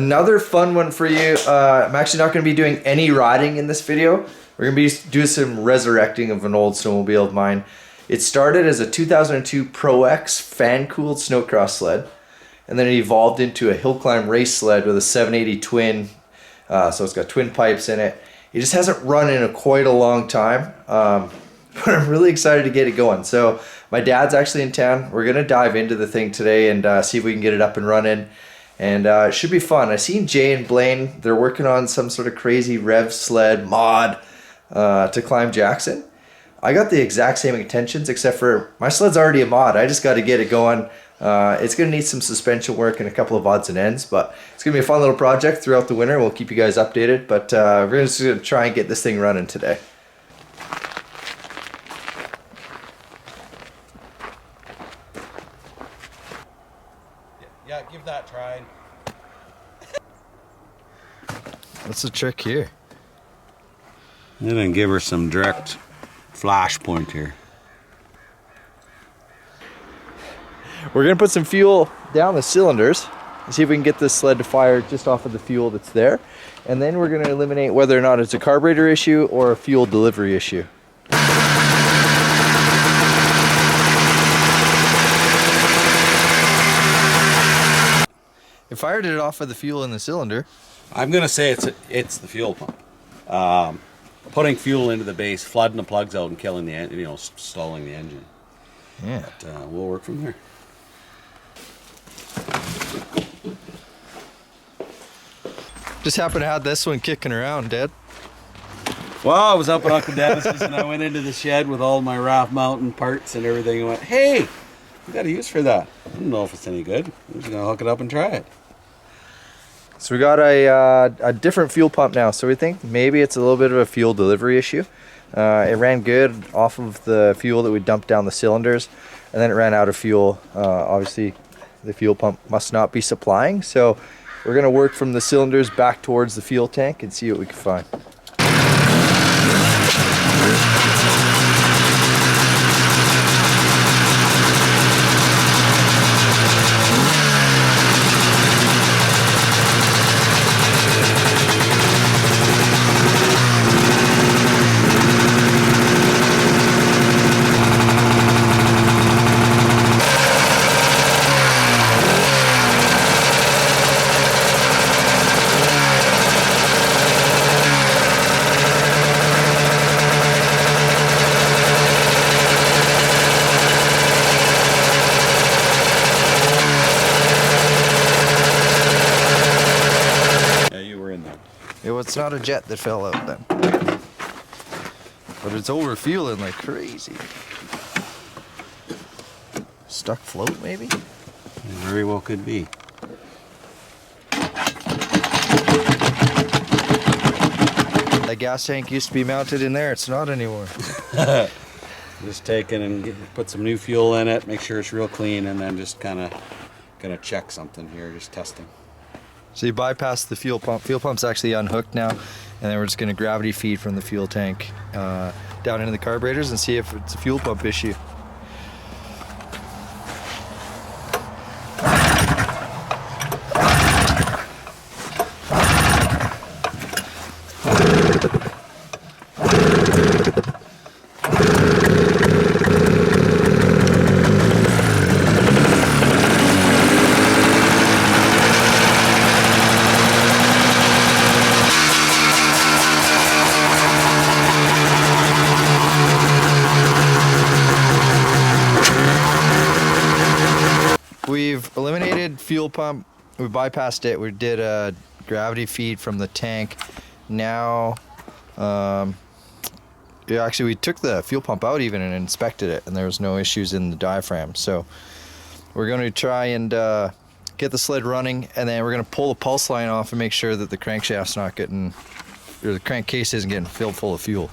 Another fun one for you. I'm actually not going to be doing any riding in this video. We're going to be doing some resurrecting of an old snowmobile of mine. It started as a 2002 Pro X fan-cooled snowcross sled, and then it evolved into a hill climb race sled with a 780 twin. So it's got twin pipes in it. It just hasn't run in quite a long time, but I'm really excited to get it going. So my dad's actually in town. We're going to dive into the thing today and see if we can get it up and running. And it should be fun. I seen Jay and Blaine. They're working on some sort of crazy rev sled mod to climb Jackson. I got the exact same intentions, except for my sled's already a mod. I just got to get it going. It's going to need some suspension work and a couple of odds and ends, but it's going to be a fun little project throughout the winter. We'll keep you guys updated, but we're just going to try and get this thing running today. Yeah, give that a try. What's the trick here? And then give her some direct flash point here. We're going to put some fuel down the cylinders and see if we can get this sled to fire just off of the fuel that's there. And then we're going to eliminate whether or not it's a carburetor issue or a fuel delivery issue. It fired it off of the fuel in the cylinder. I'm gonna say it's the fuel pump. Putting fuel into the base, flooding the plugs out, and killing the engine, stalling the engine. Yeah. But, we'll work from there. Just happened to have this one kicking around, Dad. Well, I was up at Uncle Dennis's and I went into the shed with all my Raft Mountain parts and everything and went, hey, we got a use for that. I don't know if it's any good. I'm just gonna hook it up and try it. So we got a different fuel pump now, so we think maybe it's a little bit of a fuel delivery issue. It ran good off of the fuel that we dumped down the cylinders, and then it ran out of fuel. Obviously, the fuel pump must not be supplying, so we're going to work from the cylinders back towards the fuel tank and see what we can find. It's not a jet that fell out then. But it's over fueling like crazy. Stuck float maybe? It very well could be. That gas tank used to be mounted in there. It's not anymore. Just take it and put some new fuel in it, make sure it's real clean, and then just kind of gonna check something here, just testing. So you bypass the fuel pump. Fuel pump's actually unhooked now, and then we're just going to gravity feed from the fuel tank down into the carburetors and see if it's a fuel pump issue. We've eliminated fuel pump, we bypassed it, we did a gravity feed from the tank. Now, actually we took the fuel pump out even and inspected it, and there was no issues in the diaphragm. So we're going to try and get the sled running, and then we're going to pull the pulse line off and make sure that the crankshaft's not getting, or the crankcase isn't getting filled full of fuel.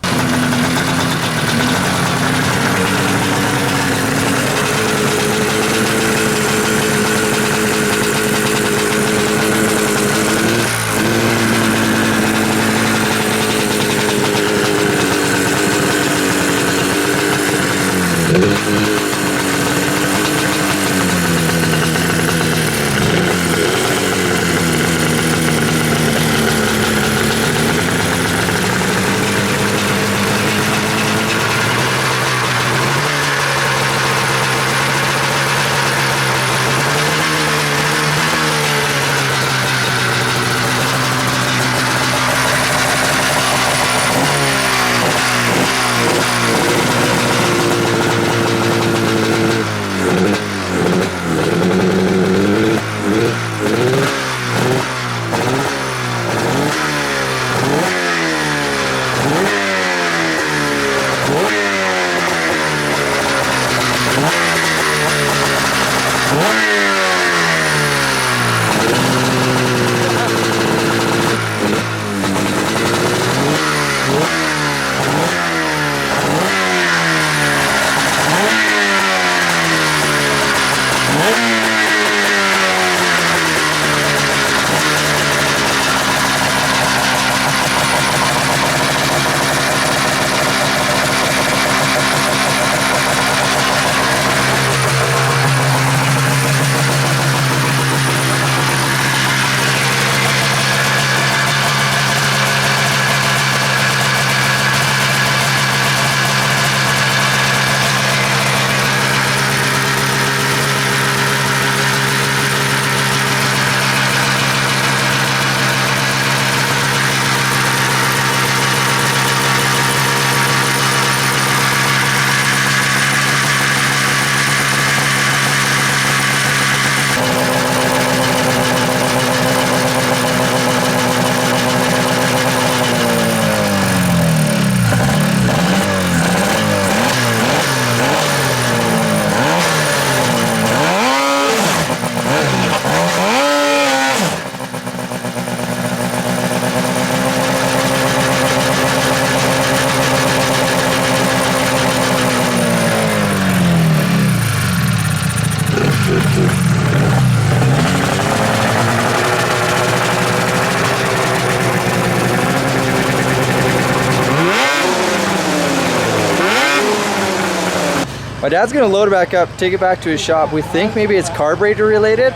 My dad's gonna load it back up, take it back to his shop. We think maybe it's carburetor related,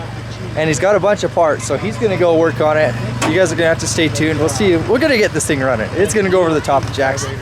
and he's got a bunch of parts, so he's gonna go work on it. You guys are gonna have to stay tuned. We'll see. We're gonna get this thing running. It's gonna go over the top of Jackson.